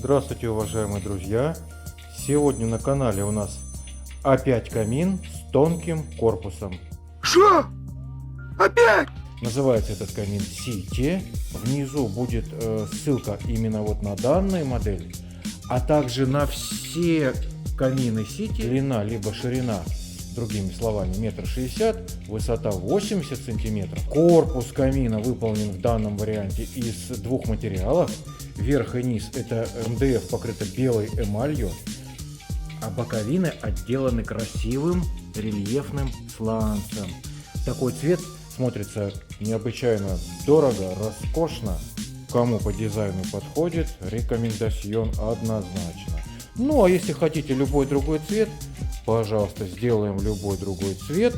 Здравствуйте, уважаемые друзья! Сегодня на канале у нас опять камин с тонким корпусом. Что? Опять? Называется этот камин City. Внизу будет ссылка именно вот на данную модель, а также на все камины City. Длина либо ширина, другими словами, 1,60 м, высота 80 сантиметров. Корпус камина выполнен в данном варианте из двух материалов. Верх и низ это МДФ покрыто белой эмалью, а боковины отделаны красивым рельефным сланцем. Такой цвет смотрится необычайно дорого, роскошно. Кому по дизайну подходит, рекомендацион однозначно. Ну а если хотите любой другой цвет, пожалуйста, сделаем любой другой цвет.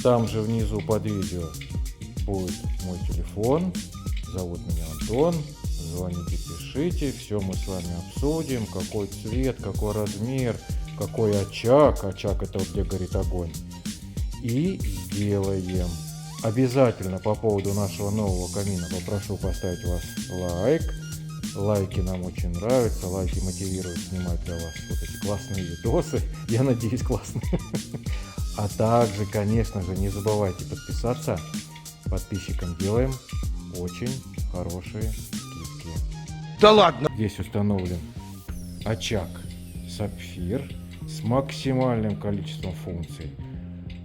Там же внизу под видео будет мой телефон. Зовут меня Антон. Звоните, пишите, все мы с вами обсудим, какой цвет, какой размер, какой очаг, очаг это вот где горит огонь, и сделаем. Обязательно по поводу нашего нового камина попрошу поставить вас лайк. Лайки нам очень нравятся, лайки мотивируют снимать для вас вот эти классные видосы, я надеюсь, классные. А также, конечно же, не забывайте подписаться, подписчикам делаем очень хорошие скидки. Да ладно. Здесь установлен очаг сапфир с максимальным количеством функций.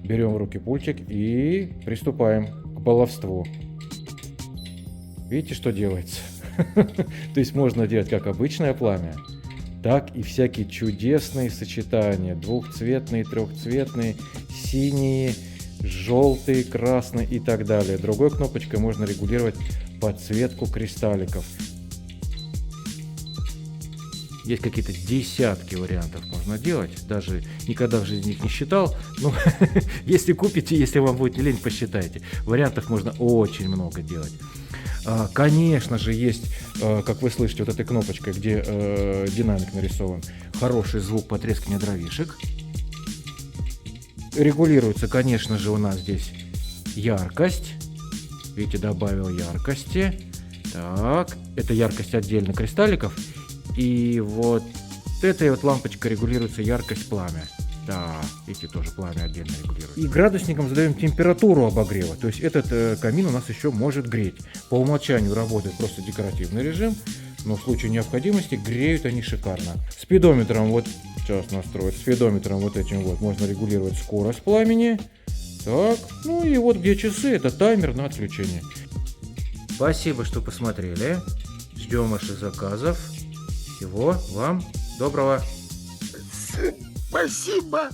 Берем в руки пультик и приступаем к баловству. Видите, что делается? То есть можно делать как обычное пламя, так и всякие чудесные сочетания. Двухцветные, трехцветные, синие, желтые, красные и так далее. Другой кнопочкой можно регулировать подсветку кристалликов. Есть какие-то десятки вариантов можно делать. Даже никогда в жизни их не считал. Но если купите, если вам будет не лень, посчитайте. Вариантов можно очень много делать. Конечно же, есть, как вы слышите, вот этой кнопочкой, где динамик нарисован, хороший звук потрескивания дровишек. Регулируется, конечно же, у нас здесь яркость. Видите, добавил яркости. Так, это яркость отдельно кристалликов. И вот этой вот лампочкой регулируется яркость пламя. Да, видите, тоже пламя отдельно регулируется. И градусником задаем температуру обогрева. То есть этот камин у нас еще может греть. По умолчанию работает просто декоративный режим, но в случае необходимости греют они шикарно. Спидометром, вот сейчас настроить, спидометром вот этим вот можно регулировать скорость пламени. Так, ну и вот где часы, это таймер на отключение. Спасибо, что посмотрели. Ждем ваших заказов. Всего вам доброго. Спасибо.